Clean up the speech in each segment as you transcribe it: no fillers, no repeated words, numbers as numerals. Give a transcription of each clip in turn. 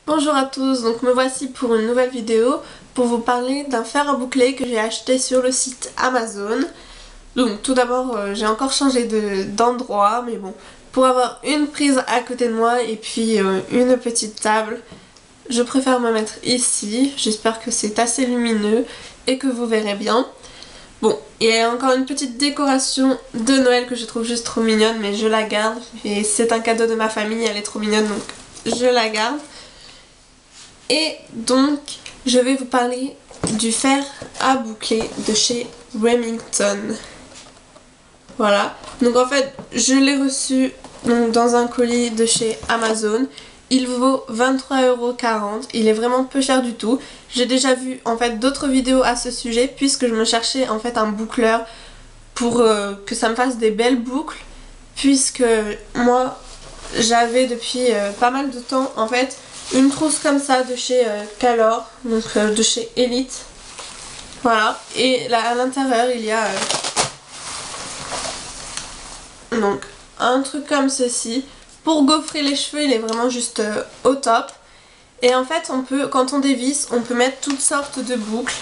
Bonjour à tous, donc me voici pour une nouvelle vidéo pour vous parler d'un fer à boucler que j'ai acheté sur le site Amazon. Donc tout d'abord j'ai encore changé d'endroit, mais bon, pour avoir une prise à côté de moi et puis une petite table, je préfère me mettre ici. J'espère que c'est assez lumineux et que vous verrez bien. Bon, il y a encore une petite décoration de Noël que je trouve juste trop mignonne, mais je la garde. Et c'est un cadeau de ma famille, elle est trop mignonne, donc je la garde. Et donc, je vais vous parler du fer à boucler de chez Remington. Voilà, donc en fait, je l'ai reçu donc, dans un colis de chez Amazon. Il vaut 23,40 €, il est vraiment peu cher du tout. J'ai déjà vu en fait d'autres vidéos à ce sujet puisque je me cherchais en fait un boucleur pour que ça me fasse des belles boucles. Puisque moi, j'avais depuis pas mal de temps en fait une trousse comme ça de chez Calor, donc de chez Elite. Voilà, et là à l'intérieur il y a donc un truc comme ceci. Pour gaufrer les cheveux, il est vraiment juste au top. Et en fait, on peut, quand on dévisse, on peut mettre toutes sortes de boucles.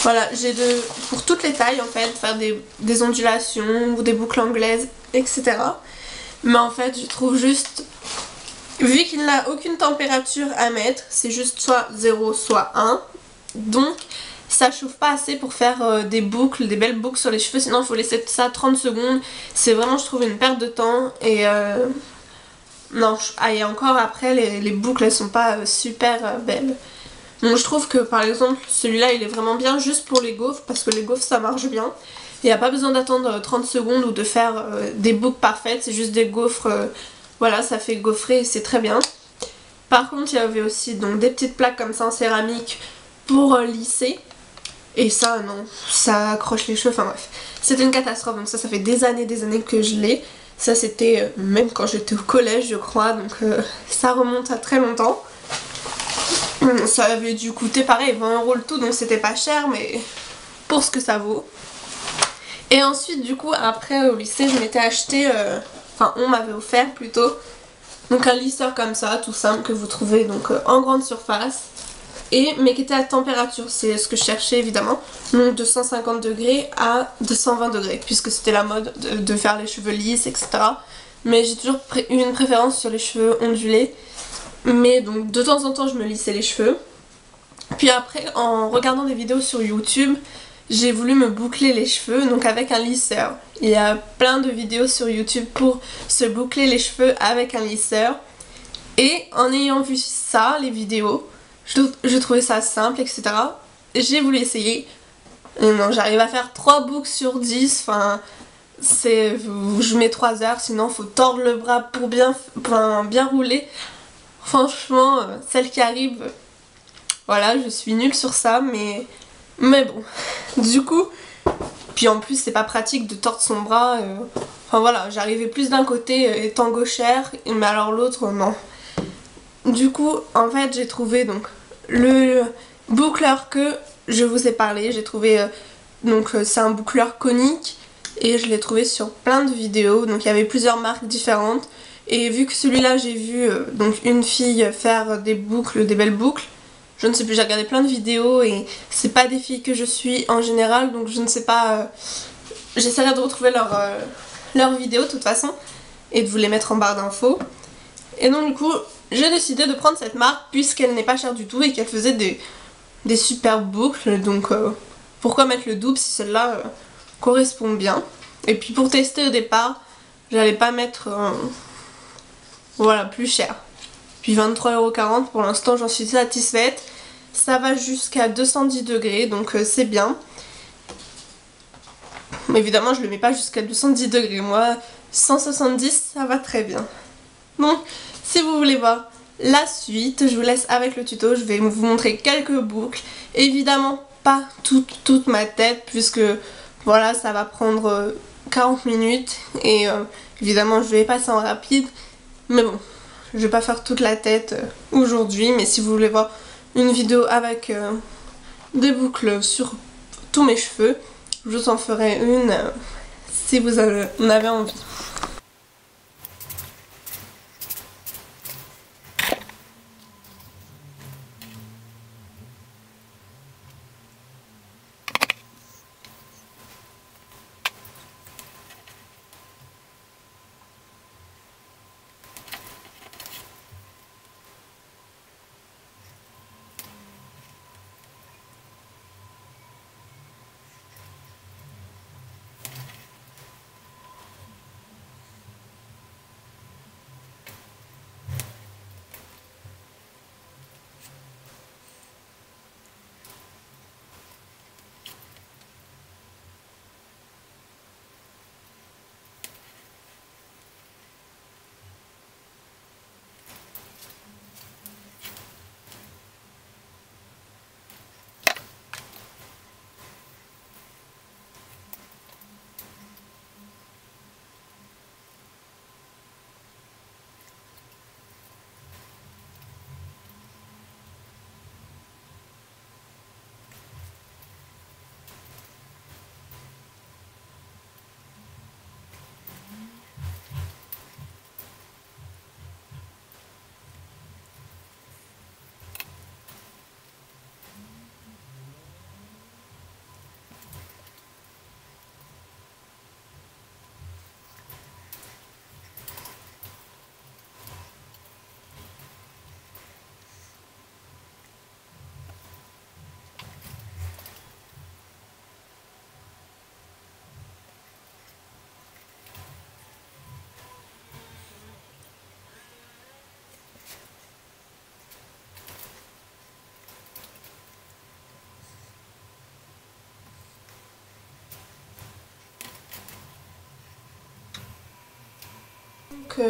Voilà, j'ai pour toutes les tailles en fait, faire des ondulations ou des boucles anglaises, etc. Mais en fait, je trouve juste, vu qu'il n'a aucune température à mettre, c'est juste soit 0 soit 1. Donc ça chauffe pas assez pour faire des boucles, des belles boucles sur les cheveux, sinon il faut laisser ça 30 secondes. C'est vraiment, je trouve, une perte de temps. Et non, et encore après, les boucles elles sont pas super belles. Donc je trouve que par exemple celui-là il est vraiment bien juste pour les gaufres, parce que les gaufres ça marche bien. Il n'y a pas besoin d'attendre 30 secondes ou de faire des boucles parfaites, c'est juste des gaufres, voilà, ça fait gaufrer et c'est très bien. Par contre il y avait aussi donc des petites plaques comme ça en céramique pour lisser. Et ça non, ça accroche les cheveux, enfin bref. C'était une catastrophe, donc ça fait des années que je l'ai. Ça c'était même quand j'étais au collège je crois, donc ça remonte à très longtemps. Ça avait dû coûter pareil 20 € le tout, donc c'était pas cher, mais pour ce que ça vaut. Et ensuite du coup après au lycée je m'étais acheté, enfin on m'avait offert plutôt, donc un lisseur comme ça tout simple que vous trouvez donc en grande surface. Mais qui était à température, c'est ce que je cherchais évidemment, donc de 150 degrés à 220 degrés, puisque c'était la mode de faire les cheveux lisses, etc. Mais j'ai toujours eu une préférence sur les cheveux ondulés, mais donc de temps en temps je me lissais les cheveux. Puis après, en regardant des vidéos sur YouTube, j'ai voulu me boucler les cheveux, donc avec un lisseur. Il y a plein de vidéos sur YouTube pour se boucler les cheveux avec un lisseur. Et en ayant vu ça, les vidéos, je trouvais ça simple, etc. J'ai voulu essayer. Et non, j'arrive à faire 3 boucles sur 10. Enfin, je mets 3 heures, sinon faut tordre le bras pour bien rouler. Franchement, celle qui arrive, voilà, je suis nulle sur ça, mais bon. Du coup, puis en plus c'est pas pratique de tordre son bras. Enfin voilà, j'arrivais plus d'un côté étant gauchère, mais alors l'autre non. Du coup, en fait, j'ai trouvé donc le boucleur que je vous ai parlé. J'ai trouvé, donc c'est un boucleur conique et je l'ai trouvé sur plein de vidéos. Donc il y avait plusieurs marques différentes. Et vu que celui-là, j'ai vu donc une fille faire des boucles, des belles boucles. Je ne sais plus, j'ai regardé plein de vidéos et c'est pas des filles que je suis en général. Donc je ne sais pas, j'essaierai de retrouver leurs vidéos de toute façon et de vous les mettre en barre d'infos. Et donc du coup, j'ai décidé de prendre cette marque puisqu'elle n'est pas chère du tout et qu'elle faisait des superbes boucles. Donc pourquoi mettre le double si celle-là correspond bien. Et puis pour tester au départ, j'allais pas mettre voilà, plus cher. Puis 23,40 € pour l'instant, j'en suis satisfaite. Ça va jusqu'à 210 degrés, donc c'est bien. Mais évidemment, je le mets pas jusqu'à 210 degrés. Moi, 170, ça va très bien. Donc, si vous voulez voir la suite, je vous laisse avec le tuto. Je vais vous montrer quelques boucles. Évidemment, pas toute ma tête, puisque voilà, ça va prendre 40 minutes. Et évidemment, je vais passer en rapide. Mais bon, je vais pas faire toute la tête aujourd'hui. Mais si vous voulez voir une vidéo avec des boucles sur tous mes cheveux, je vous en ferai une si vous en avez envie.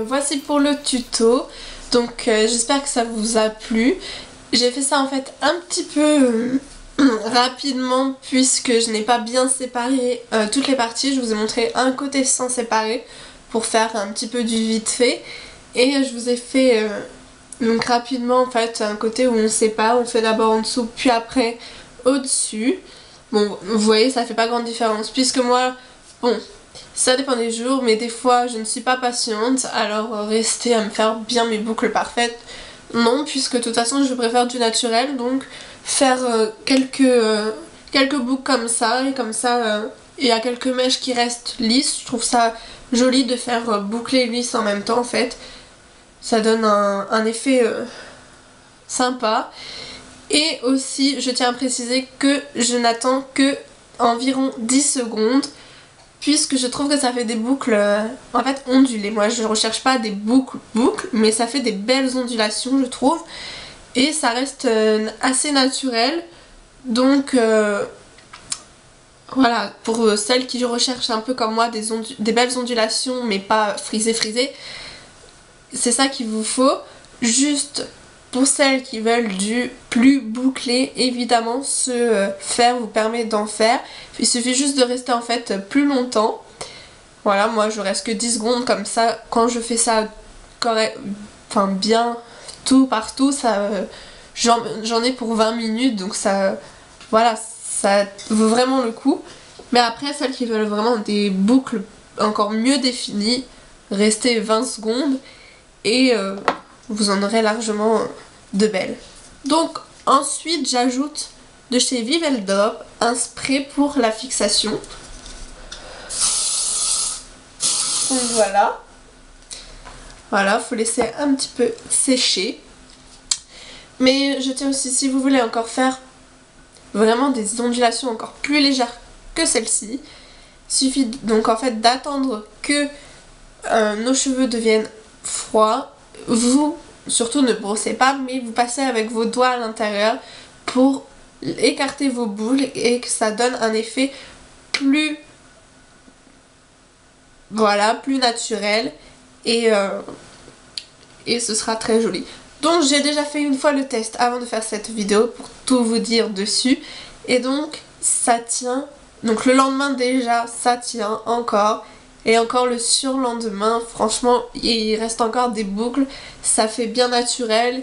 voici pour le tuto. Donc j'espère que ça vous a plu. J'ai fait ça en fait un petit peu rapidement puisque je n'ai pas bien séparé toutes les parties. Je vous ai montré un côté sans séparer pour faire un petit peu du vite fait. Et je vous ai fait donc rapidement en fait un côté où on sépare. On fait d'abord en dessous puis après au-dessus. Bon, vous voyez, ça fait pas grande différence puisque moi, bon, ça dépend des jours, mais des fois je ne suis pas patiente, alors rester à me faire bien mes boucles parfaites, non, puisque de toute façon je préfère du naturel, donc faire quelques boucles comme ça, et comme ça, il y a quelques mèches qui restent lisses. Je trouve ça joli de faire boucler lisse en même temps en fait, ça donne un effet sympa. Et aussi, je tiens à préciser que je n'attends que environ 10 secondes puisque je trouve que ça fait des boucles en fait ondulées. Moi je ne recherche pas des boucles, mais ça fait des belles ondulations je trouve. Et ça reste assez naturel. Donc voilà, pour celles qui recherchent un peu comme moi des belles ondulations mais pas frisées, c'est ça qu'il vous faut. Juste pour celles qui veulent du plus bouclé, évidemment ce faire vous permet d'en faire. Il suffit juste de rester en fait plus longtemps. Voilà, moi je reste que 10 secondes comme ça. Quand je fais ça correct, enfin bien tout partout, ça j'en ai pour 20 minutes. Donc ça, voilà, ça vaut vraiment le coup. Mais après, celles qui veulent vraiment des boucles encore mieux définies, restez 20 secondes et vous en aurez largement de belles. Donc ensuite j'ajoute de chez Viveldop un spray pour la fixation. Donc voilà, faut laisser un petit peu sécher. Mais je tiens aussi, si vous voulez encore faire vraiment des ondulations encore plus légères que celle-ci, suffit donc en fait d'attendre que nos cheveux deviennent froids. Vous surtout ne brossez pas, mais vous passez avec vos doigts à l'intérieur pour écarter vos boucles et que ça donne un effet plus, voilà, plus naturel et ce sera très joli. Donc j'ai déjà fait une fois le test avant de faire cette vidéo pour tout vous dire dessus, et donc ça tient. Donc le lendemain déjà ça tient encore. Et encore le surlendemain, franchement, il reste encore des boucles, ça fait bien naturel.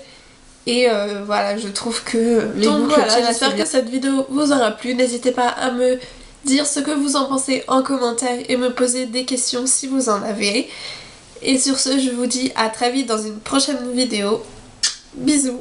Et voilà, je trouve que les boucles tiennent. J'espère que cette vidéo vous aura plu. N'hésitez pas à me dire ce que vous en pensez en commentaire et me poser des questions si vous en avez. Et sur ce, je vous dis à très vite dans une prochaine vidéo. Bisous!